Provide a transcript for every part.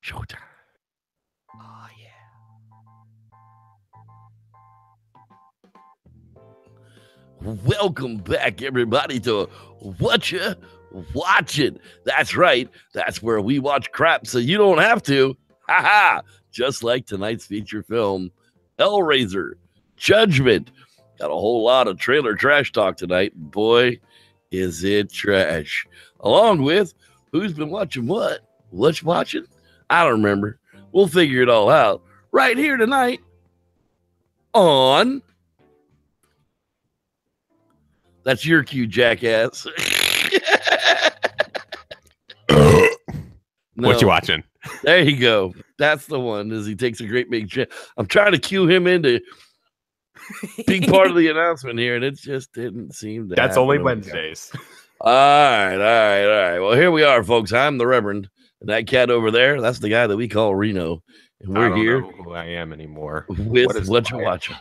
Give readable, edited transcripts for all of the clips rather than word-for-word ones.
Showtime. Oh, yeah. Welcome back, everybody, to Whatcha Watchin. That's right. That's where we watch crap so you don't have to. Ha ha! Just like tonight's feature film, Hellraiser Judgement. Got a whole lot of trailer trash talk tonight. Boy, is it trash. Along with who's been watching what? What's watching? I don't remember. We'll figure it all out right here tonight on... That's your cue, jackass. No. What you watching? There you go. That's the one. As he takes a great big chance. I'm trying to cue him into being part of the announcement here, and it just didn't seem to. That's only Wednesdays. All right. Well, here we are, folks. I'm the Reverend, and that cat over there, that's the guy that we call Reno, and we're I don't here know who I am anymore. with Whatcha Watchin.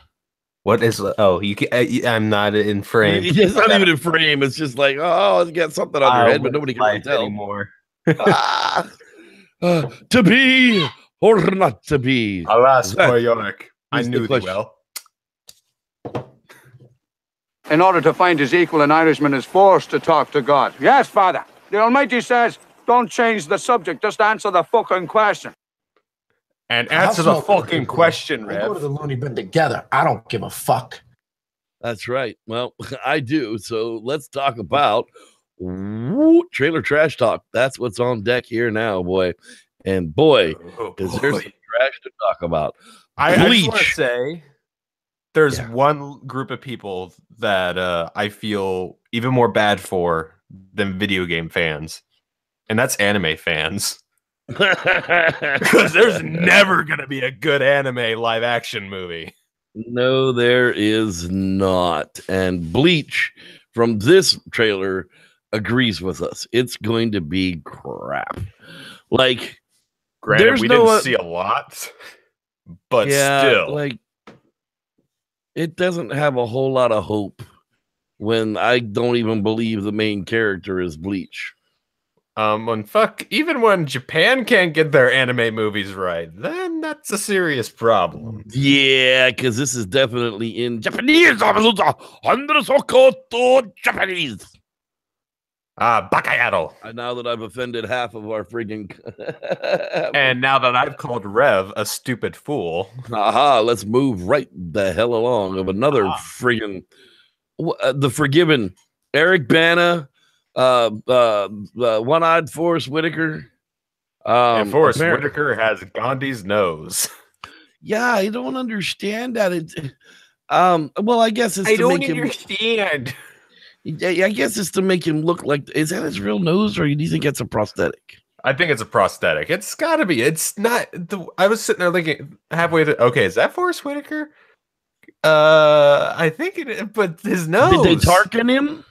What is? Oh, you can. I'm not in frame. It's not even in frame. It's just like, oh, it's got something on your head, but nobody can really tell anymore. To be or not to be. Alas, poor Yorick. I knew thee well. In order to find his equal, an Irishman is forced to talk to God. Yes, Father. The Almighty says, don't change the subject, just answer the fucking question. And answer the fucking question, Rev. We'll go to the loony bin together. I don't give a fuck. That's right. Well, I do. So let's talk about trailer trash talk. That's what's on deck here now, boy. And boy, is there some trash to talk about. I just want to say there's one group of people that I feel even more bad for than video game fans, and that's anime fans. Because there's never gonna be a good anime live action movie. No, there is not. And Bleach from this trailer agrees with us. It's going to be crap. Like, granted, we didn't see a lot, but still, like, it doesn't have a whole lot of hope when I don't even believe the main character is Bleach. Even when Japan can't get their anime movies right, then that's a serious problem. Yeah, because this is definitely in Japanese. Japanese. Bakayaro. Now that I've offended half of our freaking... and now that I've called Rev a stupid fool. Let's move right the hell along of another friggin' The Forgiven. Eric Bana, One-Eyed Forrest Whitaker. And Forrest Whitaker has Gandhi's nose. Yeah, I don't understand that. Well, I guess it's to make him... understand. I guess it's to make him look like... Is that his real nose, or do you think it's a prosthetic? I think it's a prosthetic. It's got to be. It's not... I was sitting there thinking halfway to... Okay, is that Forrest Whitaker? I think it... But his nose... Did they Tarkin him?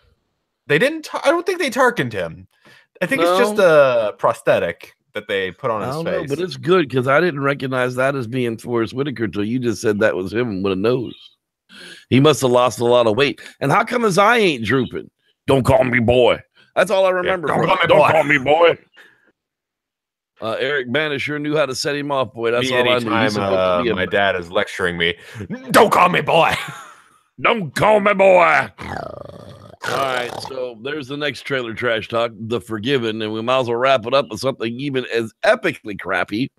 They didn't... I don't think they Tarkined him. I think it's just a prosthetic that they put on his face. But it's good, because I didn't recognize that as being Forrest Whitaker until you just said that was him with a nose. He must have lost a lot of weight. And how come his eye ain't drooping? Don't call me boy. That's all I remember. Don't call me boy. Eric Bana sure knew how to set him off, boy. That's all I knew. My dad is lecturing me. Don't call me boy. Don't call me boy. All right, so there's the next trailer trash talk, The Forgiven, and we might as well wrap it up with something even as epically crappy,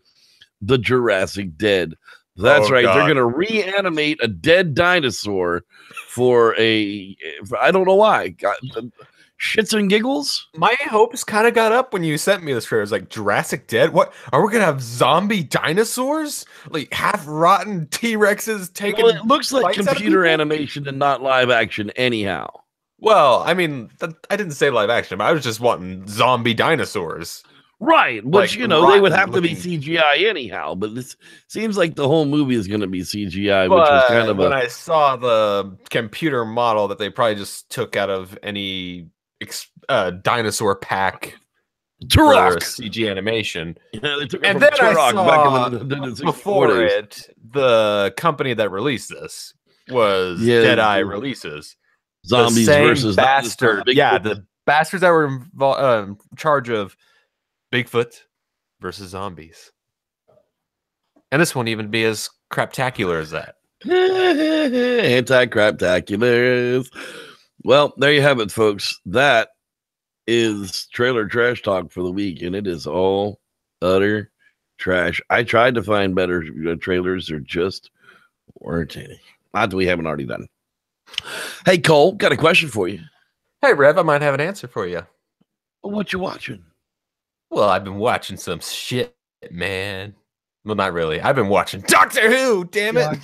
The Jurassic Dead. That's right. God. They're going to reanimate a dead dinosaur for I don't know why. Shits and giggles. My hopes kind of got up when you sent me this trailer. It's like Jurassic Dead. What are we going to have? Zombie dinosaurs? Like half rotten T-Rexes taking... Well, it looks like computer animation and not live action anyhow. Well, I mean, I didn't say live action, but I was just wanting zombie dinosaurs. Right, which, they would have to be CGI anyhow, but this seems like the whole movie is going to be CGI, which was kind of when I saw the computer model that they probably just took out of any dinosaur pack for CG animation. Yeah, they took and then I saw before it, the company that released this was Deadeye Releases. Zombies versus bastard. Yeah, the bastards that were in charge of Bigfoot versus zombies. And this won't even be as craptacular as that. Anti-craptaculars. Well, there you have it, folks. That is trailer trash talk for the week, and it is all utter trash. I tried to find better trailers. There just weren't any. Not that we haven't already done. Hey, Cole, got a question for you. Hey, Rev, I might have an answer for you. What you watching? Well, I've been watching some shit, man. Well, not really. I've been watching Doctor Who, damn it.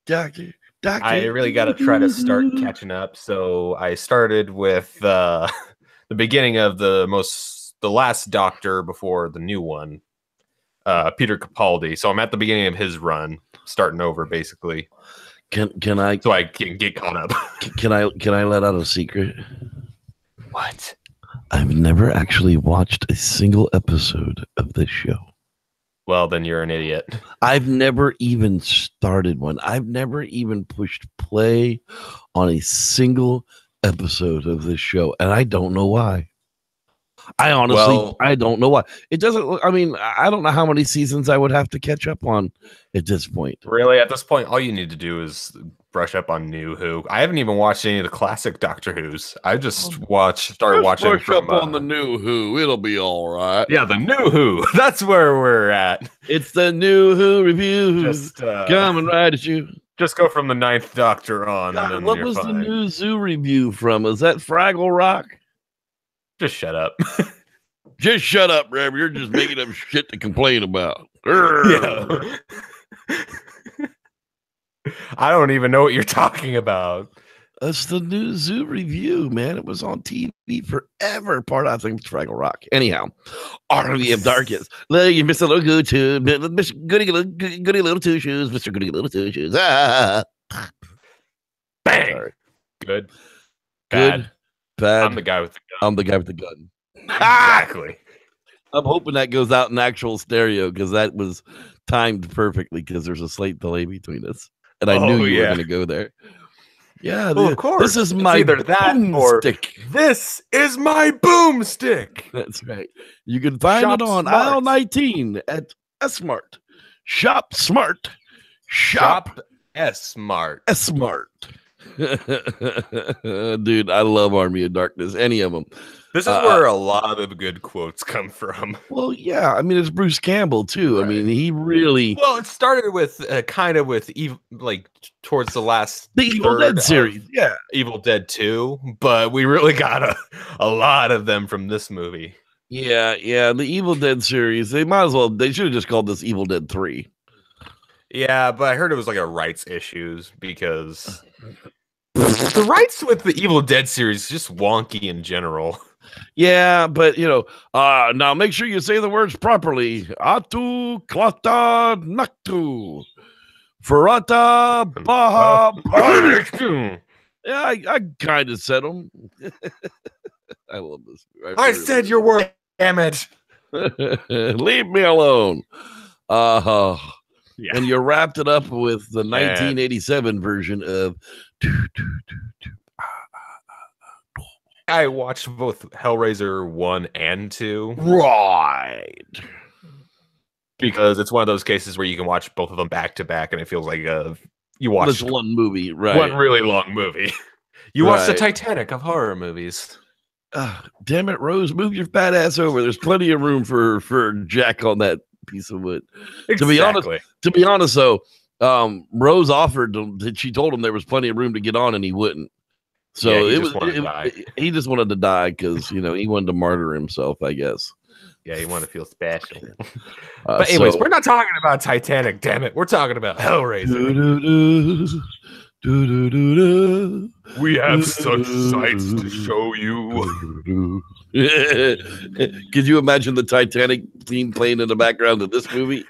Doctor. I really got to try to start catching up. So I started with the beginning of the last Doctor before the new one, Peter Capaldi. So I'm at the beginning of his run, starting over basically. Can I? So I can get caught up. Can I let out a secret? What? I've never actually watched a single episode of this show. Well, then you're an idiot. I've never even started one. I've never even pushed play on a single episode of this show, and I don't know why. I honestly, I don't know why. It doesn't. I mean, I don't know how many seasons I would have to catch up on at this point. Really, at this point, all you need to do is brush up on New Who. I haven't even watched any of the classic Doctor Who's. I just started watching. Brush up on the New Who. It'll be all right. Yeah, the New Who. That's where we're at. It's the New Who review. Just coming right at you. Just go from the 9th Doctor on. God, and what you're was fine. the new Zoo review from? Is that Fraggle Rock? Just shut up. Just shut up, Rev. You're just making up shit to complain about. Yeah. I don't even know what you're talking about. That's the new Zoo review, man. It was on TV forever. Part I think it's Fraggle Rock. Anyhow, Army of Darkness. You Mr. Little Good Shoes, Mr. Goody Little Two Shoes, Mr. Goody Little Two Shoes. Ah. Bang. Sorry. Good. Good. Bad. I'm the guy with the gun. I'm the guy with the gun. Exactly. I'm hoping that goes out in actual stereo because that was timed perfectly because there's a slight delay between us. And I knew you were going to go there. Yeah, of course. This is my either that or stick. This is my boomstick. That's right. You can find Shop it on Smart. aisle 19 at S-Mart. Shop Smart. Shop S-Mart. S-Mart. Dude, I love Army of Darkness. Any of them. This is where a lot of good quotes come from. Well, yeah. I mean, it's Bruce Campbell, too. Right. I mean, he really... Well, it started with kind of with like towards the last... The Evil Dead series. Yeah. Evil Dead 2. But we really got a lot of them from this movie. Yeah. The Evil Dead series. They might as well... They should have just called this Evil Dead 3. Yeah, but I heard it was like a rights issues because... the rights with the Evil Dead series is just wonky in general. Yeah, but now make sure you say the words properly. Atu klata naktu. Ferrata baha. Yeah, I kind of said them. I love this. I said your word, damn it. Leave me alone. Yeah. And you wrapped it up with the 1987 version of I watched both Hellraiser 1 and 2. Right. Because it's one of those cases where you can watch both of them back to back, and it feels like you watched one movie, right? One really long movie. You watched the Titanic of horror movies. Damn it, Rose, move your fat ass over. There's plenty of room for Jack on that piece of wood. Exactly. To be honest, though, Rose offered that she told him there was plenty of room to get on, and he wouldn't. So he just wanted to die because he wanted to martyr himself, I guess. Yeah, he wanted to feel special. But anyways, we're not talking about Titanic, damn it. We're talking about Hellraiser. We have such sights to show you. Could you imagine the Titanic theme playing in the background of this movie?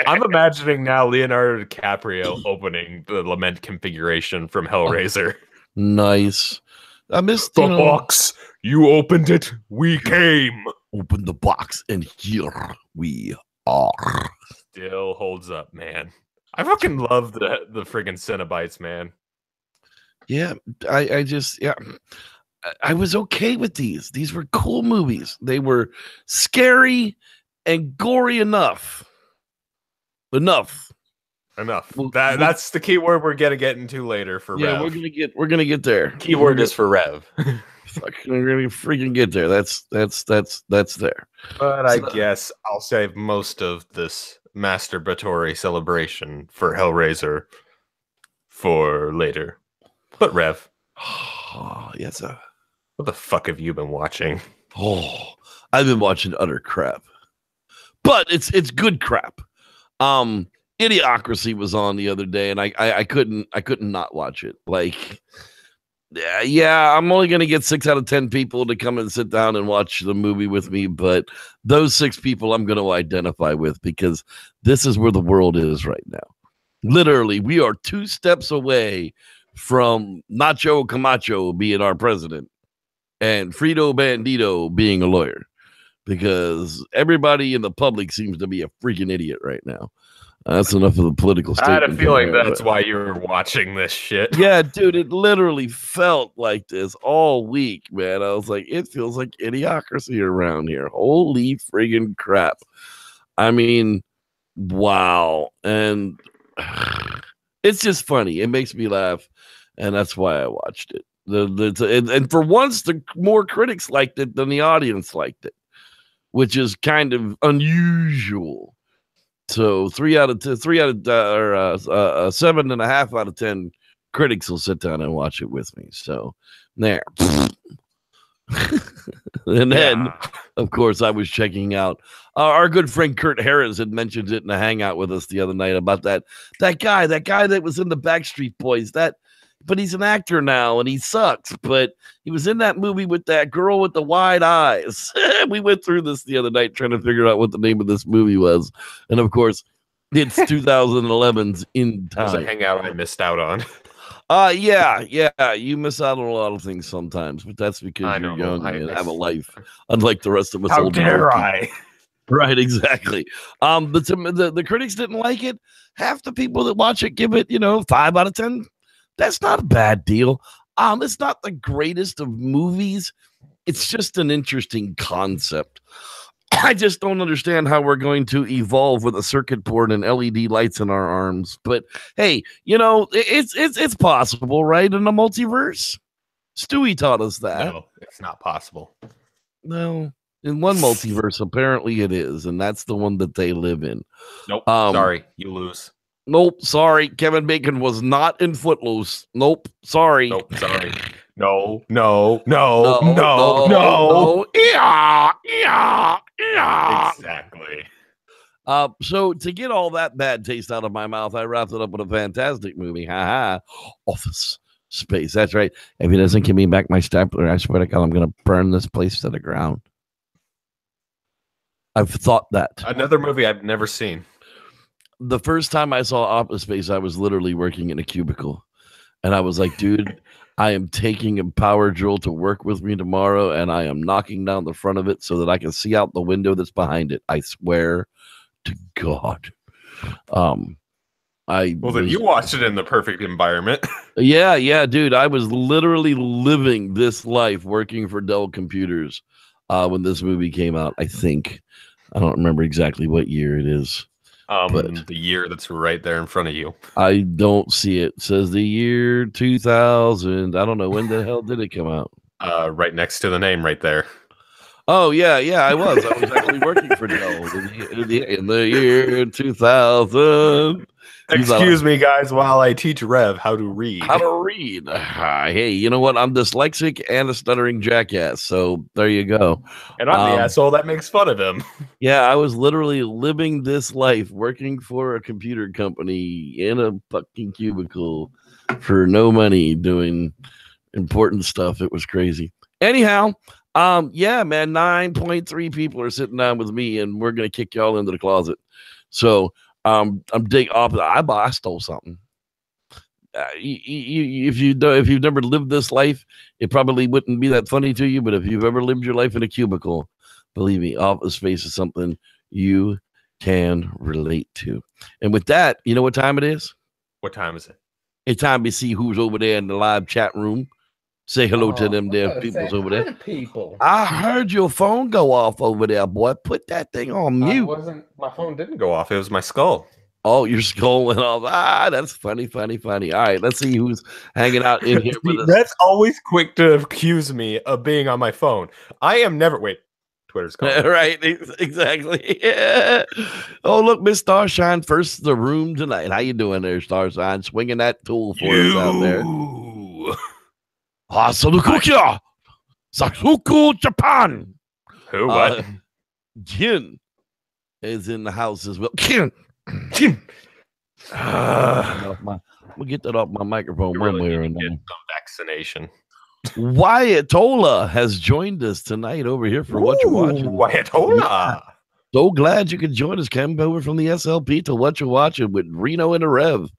I'm imagining now Leonardo DiCaprio opening the lament configuration from Hellraiser. Nice. I missed the box. You opened it. We came. Open the box, and here we are. Still holds up, man. I fucking love the friggin' Cenobites, man. Yeah, I was okay with these. These were cool movies. They were scary and gory enough. Enough. Enough. That's the key word we're gonna get into later for Rev. We're gonna get there. Keyword is for Rev. We're gonna freaking get there. That's there. But I guess I'll save most of this masturbatory celebration for Hellraiser for later. But Rev, yes, sir. What the fuck have you been watching? Oh, I've been watching utter crap, but it's good crap. Idiocracy was on the other day, and I couldn't not watch it. Like, yeah, I'm only gonna get 6 out of 10 people to come and sit down and watch the movie with me, but those 6 people I'm gonna identify with because this is where the world is right now. Literally, we are 2 steps away from Nacho Camacho being our president and Frito Bandito being a lawyer, because everybody in the public seems to be a freaking idiot right now. That's enough of the political statement. I had a feeling that's why you were watching this shit. Yeah, dude, it literally felt like this all week, man. I was like, it feels like idiocracy around here. Holy friggin' crap. I mean, wow. And it's just funny. It makes me laugh, and that's why I watched it. And for once, the more critics liked it than the audience liked it, which is kind of unusual. So 7.5 out of 10 critics will sit down and watch it with me. So there. And then, of course, I was checking out our good friend Kurt Harris had mentioned it in a hangout with us the other night about that guy that was in the Backstreet Boys. But he's an actor now and he sucks. But he was in that movie with that girl with the wide eyes. We went through this the other night trying to figure out what the name of this movie was. And of course, it's 2011's In Time. It was a hangout I missed out on. Yeah. You miss out on a lot of things sometimes, but that's because you're young and have a life, unlike the rest of us. How dare I? Right, exactly. But the critics didn't like it. Half the people that watch it give it, 5 out of 10. That's not a bad deal. It's not the greatest of movies. It's just an interesting concept. I just don't understand how we're going to evolve with a circuit board and LED lights in our arms. But hey, it's possible, right? In a multiverse. Stewie taught us that. No, it's not possible. No, in one multiverse, apparently it is, and that's the one that they live in. Nope. Sorry, you lose. Nope, sorry. Kevin Bacon was not in Footloose. Nope, sorry. Nope, sorry. No. Yeah. Exactly. So to get all that bad taste out of my mouth, I wrapped it up with a fantastic movie. Office Space. That's right. If he doesn't give me back my stapler, I swear to God, I'm going to burn this place to the ground. I've thought that. Another movie I've never seen. The first time I saw Office Space, I was literally working in a cubicle. And I was like, dude, I am taking a power drill to work with me tomorrow, and I am knocking down the front of it so that I can see out the window that's behind it. I swear to God. Then you watched it in the perfect environment. Yeah, dude. I was literally living this life working for Dell Computers when this movie came out, I think. I don't remember exactly what year it is. The year that's right there in front of you. I don't see it. It says the year 2000. I don't know. When the hell did it come out? Right next to the name right there. Oh, yeah, I was actually working for Dell in the year 2000. Excuse me, guys, while I teach Rev how to read. Hey, you know what? I'm dyslexic and a stuttering jackass, so there you go. And I'm the asshole that makes fun of him. Yeah, I was literally living this life, working for a computer company in a fucking cubicle for no money, doing important stuff. It was crazy. Anyhow, yeah, man, 9.3 people are sitting down with me, and we're gonna kick y'all into the closet. So I'm dig off. I stole something. If you've never lived this life, it probably wouldn't be that funny to you. But if you've ever lived your life in a cubicle, believe me, Office Space is something you can relate to. And with that, you know what time it is? What time is it? It's time to see who's over there in the live chat room. Say hello to them there peoples over there. People. I heard your phone go off over there, boy. Put that thing on mute. My phone didn't go off. It was my skull. Oh, your skull went off. Ah, that's funny. All right, let's see who's hanging out in here with us. That's always quick to accuse me of being on my phone. I am never. Wait, Twitter's calling. Right, exactly. Yeah. Oh, look, Miss Starshine, first the room tonight. How you doing there, Starshine? Swinging that tool for us out there. Hasanukukia, Sakuku, Japan. Who? What? Jin is in the house as well. Jin. We'll get that off my microphone one way or another. Some vaccination. Wyatt Tola has joined us tonight over here for Whatcha Watchin. Wyatt Tola. So glad you could join us. Came over from the SLP to Whatcha Watchin with Reno and the Rev.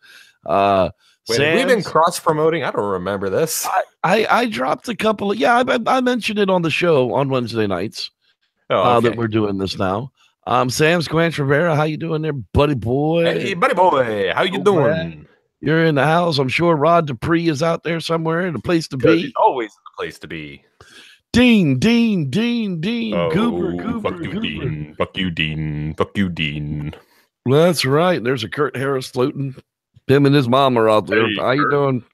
Wait, have we been cross promoting? I don't remember this. I dropped a couple of I mentioned it on the show on Wednesday nights. Okay. That we're doing this now. Sam Squanch Rivera, how you doing there, buddy boy? Hey, buddy boy, how you doing? Brad. You're in the house. I'm sure Rod Dupree is out there somewhere in a place to be. He's always the place to be. Dean. Oh, Goober. Fuck you, Dean. That's right. There's a Kurt Harris floating. Him and his mom are out there. Hey, how you doing?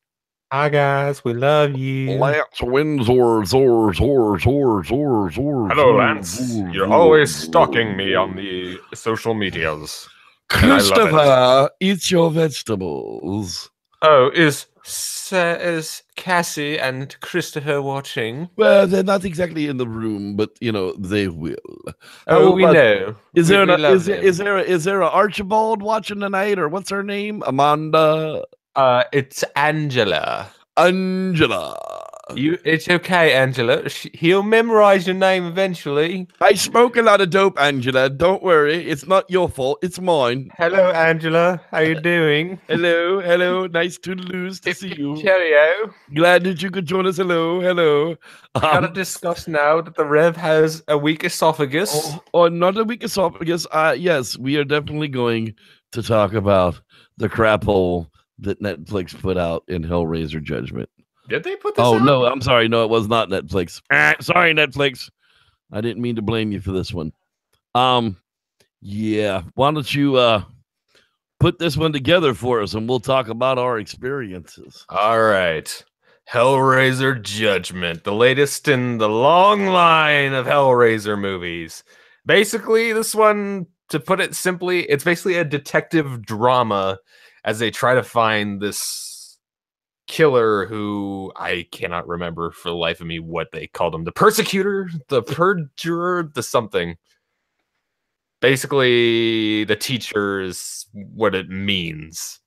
Hi guys, we love you. Lance Windsor, Zor. Hello, Lance. You're always stalking me on the social medias. Christopher, eat your vegetables. Oh, is Cassie and Christopher watching? Well, they're not exactly in the room, but they will. Oh, we know. Is there a Archibald watching tonight, or what's her name? Amanda. It's Angela. It's okay, Angela. He'll memorize your name eventually. I smoke a lot of dope, Angela. Don't worry. It's not your fault. It's mine. Hello, Angela. How you doing? Hello. Nice to see you. Cheerio. Glad that you could join us. Hello. Gotta discuss now that the Rev has a weak esophagus. Oh, not a weak esophagus. Yes, we are definitely going to talk about the crap hole that Netflix put out in Hellraiser Judgment. Did they put this out? no, I'm sorry. No, it was not Netflix. Sorry, Netflix. I didn't mean to blame you for this one. Yeah. Why don't you put this one together for us and we'll talk about our experiences. All right. Hellraiser Judgment, the latest in the long line of Hellraiser movies. Basically, this one, to put it simply, it's basically a detective drama as they try to find this killer who I cannot remember for the life of me what they called him. The persecutor, the perjurer, the something. Basically, the teacher is what it means.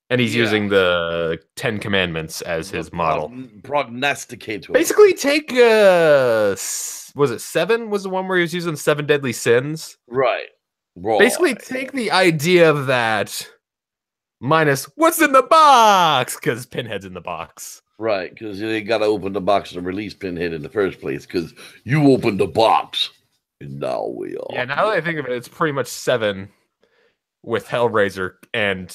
And he's using the 10 Commandments as his model. Prognosticator. Basically, take, was it 7? Was the one where he was using 7 deadly sins? Right. Basically, take the idea of that minus what's in the box, because Pinhead's in the box. Right, because they got to open the box to release Pinhead in the first place, because you opened the box. And now we are. Yeah, now that I think of it, it's pretty much 7 with Hellraiser, and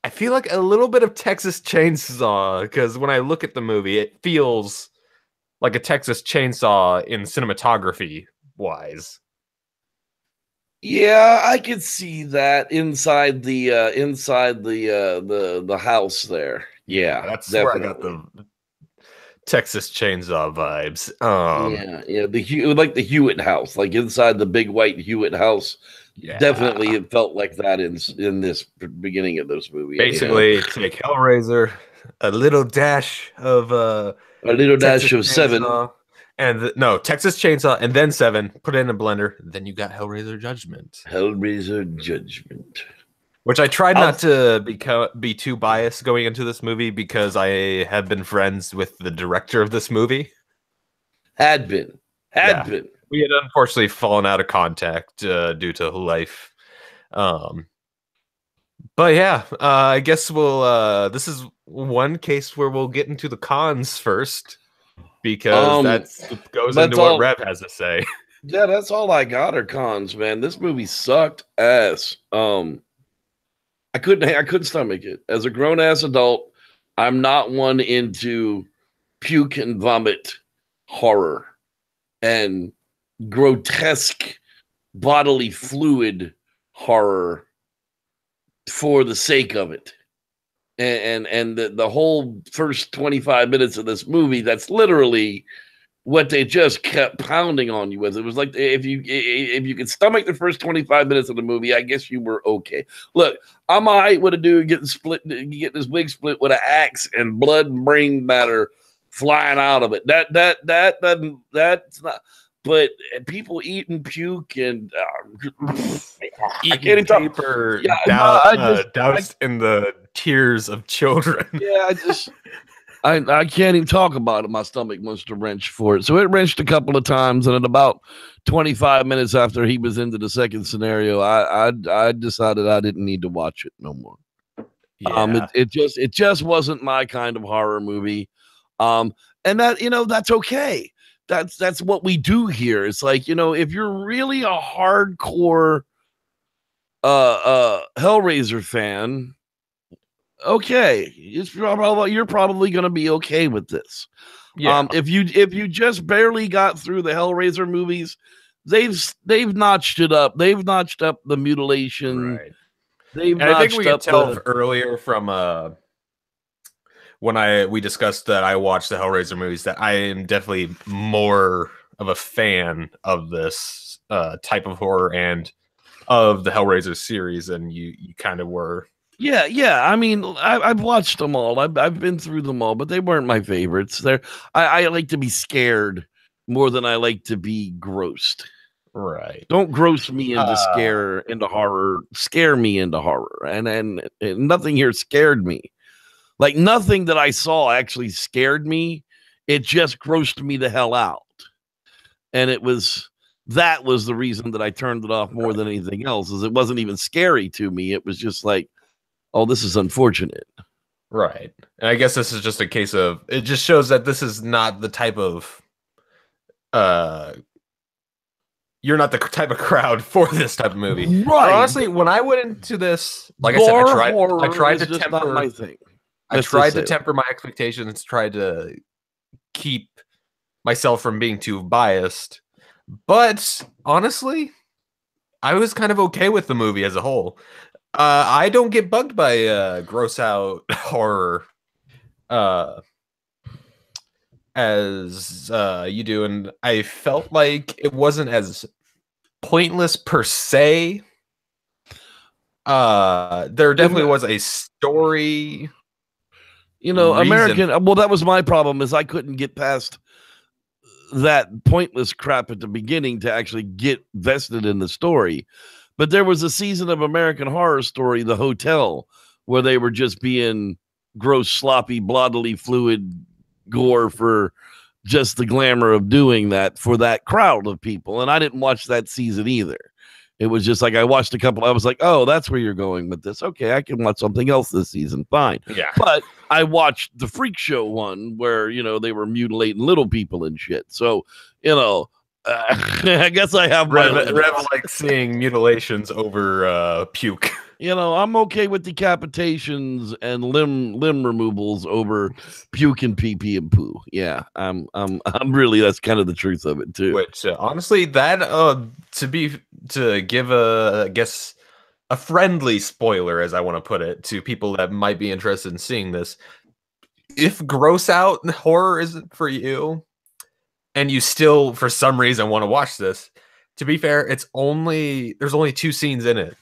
I feel like a little bit of Texas Chainsaw, because when I look at the movie, it feels like a Texas Chainsaw in cinematography-wise. Yeah, I could see that inside the house there. Yeah, that's definitely. where I got the Texas Chainsaw vibes. Like the Hewitt house, like inside the big white Hewitt house. Yeah. Definitely, it felt like that in this beginning of this movie. Basically, take Hellraiser, a little dash of Texas 7. And Texas Chainsaw, and then 7. Put it in a blender. Then you got Hellraiser Judgment. Hellraiser Judgment. Which I tried not to be too biased going into this movie because I have been friends with the director of this movie. Had been. We had unfortunately fallen out of contact due to life. But yeah, I guess we'll. This is one case where we'll get into the cons first. Because that goes into what Rev has to say. Yeah, that's all I got are cons, man. This movie sucked ass. I couldn't stomach it. As a grown ass adult, I'm not one into puke and vomit horror and grotesque bodily fluid horror for the sake of it. And the whole first 25 minutes of this movie, that's literally what they just kept pounding on you with. It was like, if you could stomach the first 25 minutes of the movie, I guess you were okay. Look, I'm all right with a dude getting his wig split with an axe and blood and brain matter flying out of it. That's not. But people eating puke and I can't even talk. Paper Yeah, doused in the tears of children. Yeah, I can't even talk about it. My stomach wants to wrench for it. So it wrenched a couple of times, and at about 25 minutes after he was into the second scenario, I decided I didn't need to watch it no more. Yeah. It just wasn't my kind of horror movie. And that, that's okay. That's what we do here. It's like, if you're really a hardcore Hellraiser fan, okay, you're probably going to be okay with this. Yeah. If you just barely got through the Hellraiser movies, they've notched it up. They've notched up the mutilation. Right. And I think we could tell earlier from when we discussed that I watched the Hellraiser movies that I am definitely more of a fan of this type of horror and of the Hellraiser series than you kind of were. Yeah. I mean, I've watched them all. I've been through them all, but they weren't my favorites. I like to be scared more than I like to be grossed. Right. Don't gross me into horror. Scare me into horror, and nothing here scared me. Like, nothing that I saw actually scared me. It just grossed me the hell out. And that was the reason that I turned it off more than anything else, is it wasn't even scary to me. It was just like, oh, this is unfortunate. Right. And I guess this is just a case of, it just shows that this is not the type of, you're not the type of crowd for this type of movie. Right. Honestly, when I went into this, like I said, I tried to temper my thing. I tried to temper my expectations, tried to keep myself from being too biased. But honestly, I was kind of okay with the movie as a whole. I don't get bugged by gross out horror as you do, and I felt like it wasn't as pointless per se. There definitely was a story. American. Well, that was my problem, is I couldn't get past that pointless crap at the beginning to actually get vested in the story. But there was a season of American Horror Story, The Hotel, where they were just being gross, sloppy, bloodily fluid gore for just the glamour of doing that for that crowd of people. And I didn't watch that season either. It was just like, I watched a couple. I was like, oh, that's where you're going with this. Okay, I can watch something else this season. Fine. Yeah. But I watched the Freak Show one where, they were mutilating little people and shit. So, I guess I have Rev like seeing mutilations over puke. I'm okay with decapitations and limb removals over puke and pee and poo. Yeah, I'm really, that's kind of the truth of it too. Which honestly, that to give I guess a friendly spoiler, as I want to put it, to people that might be interested in seeing this. If gross out horror isn't for you, and you still for some reason want to watch this, to be fair, there's only 2 scenes in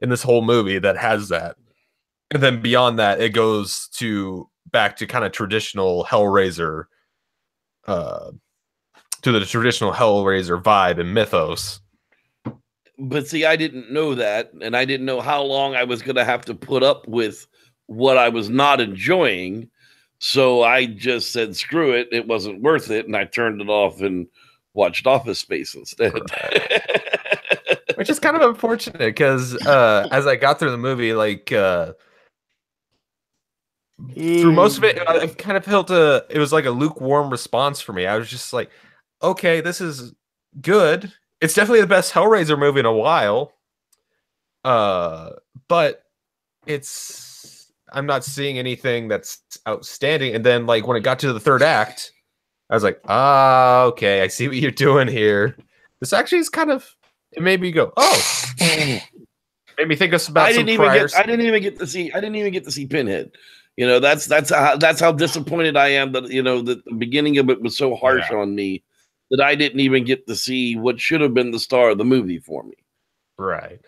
this whole movie that has that. And then beyond that, it goes back to kind of traditional Hellraiser, to the traditional Hellraiser vibe and mythos. But see, I didn't know that, and I didn't know how long I was going to have to put up with what I was not enjoying. So I just said, screw it. It wasn't worth it. And I turned it off and watched Office Space instead. Which is kind of unfortunate because as I got through the movie, like through most of it, I kind of felt it was like a lukewarm response for me. I was just like, okay, this is good. It's definitely the best Hellraiser movie in a while. But I'm not seeing anything that's outstanding. And then like when it got to the third act, I was like, okay, I see what you're doing here. This actually is kind of, it made me go, oh. Made me think of about I didn't even get to see Pinhead. You know, that's how disappointed I am that, you know, that the beginning of it was so harsh on me that I didn't even get to see what should have been the star of the movie for me. Right.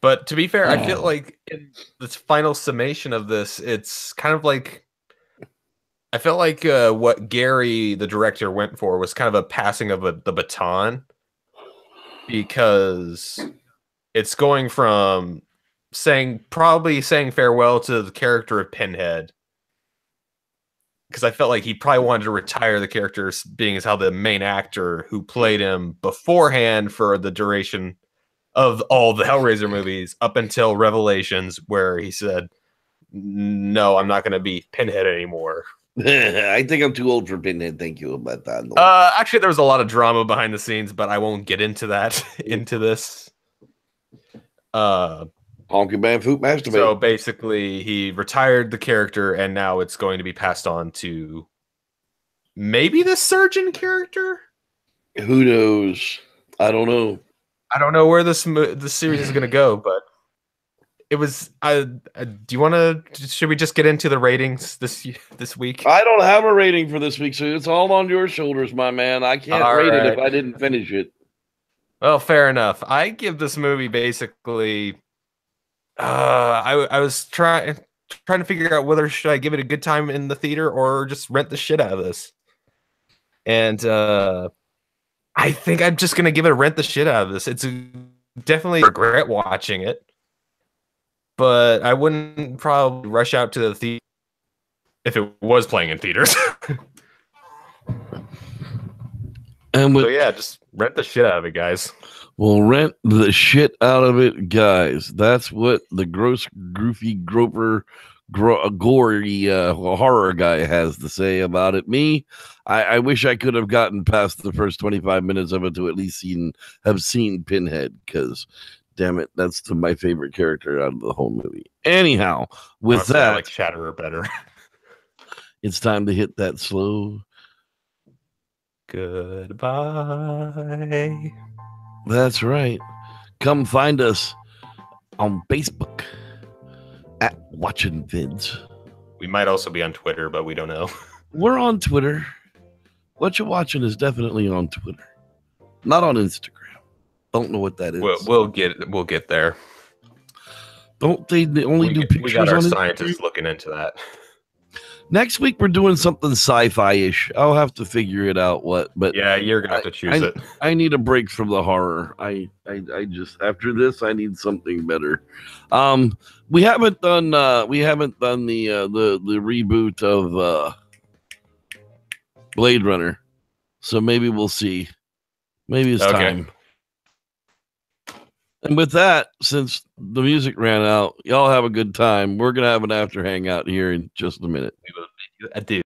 But to be fair, I feel like in this final summation of this, it's kind of like, I felt like what Gary, the director, went for was kind of a passing of the baton, because it's going from probably saying farewell to the character of Pinhead, because I felt like he probably wanted to retire the character, being as how the main actor who played him beforehand for the duration of all the Hellraiser movies up until Revelations, where he said, "No, I'm not going to be Pinhead anymore." I think I'm too old for Pinhead. Thank you about that. Actually, there was a lot of drama behind the scenes, but I won't get into that into this. Honky Band Foot Masturbate. So basically, he retired the character, and now it's going to be passed on to maybe the surgeon character. Who knows? I don't know. I don't know where the series is going to go, but it was. Do you want to? Should we just get into the ratings this week? I don't have a rating for this week, so it's all on your shoulders, my man. I can't rate it if I didn't finish it. Well, fair enough. I give this movie basically. I was trying to figure out whether should I give it a good time in the theater or just rent the shit out of this, and I think I'm just gonna give it a rent the shit out of this. It's definitely regret watching it, but I wouldn't probably rush out to the theater if it was playing in theaters. And so yeah, just rent the shit out of it, guys. Well, rent the shit out of it, guys. That's what the gross, goofy, gory horror guy has to say about it. Me, I wish I could have gotten past the first 25 minutes of it to at least have seen Pinhead, because damn it, that's my favorite character out of the whole movie. Anyhow, with that, I like Shatterer better. It's time to hit that slow goodbye. That's right. Come find us on Facebook at Watchin Vids. We might also be on Twitter, but we don't know. We're on Twitter. Whatcha Watchin is definitely on Twitter, not on Instagram. Don't know what that is. We'll get there. Don't they only do pictures? We got our on scientists looking into that. Next week we're doing something sci-fi-ish. I'll have to figure it out but yeah, you're gonna have to choose it. I need a break from the horror. I just, after this, I need something better. We haven't done the reboot of Blade Runner, so maybe we'll see. Maybe it's time. And with that, since the music ran out, y'all have a good time. We're gonna have an after hangout here in just a minute. I do.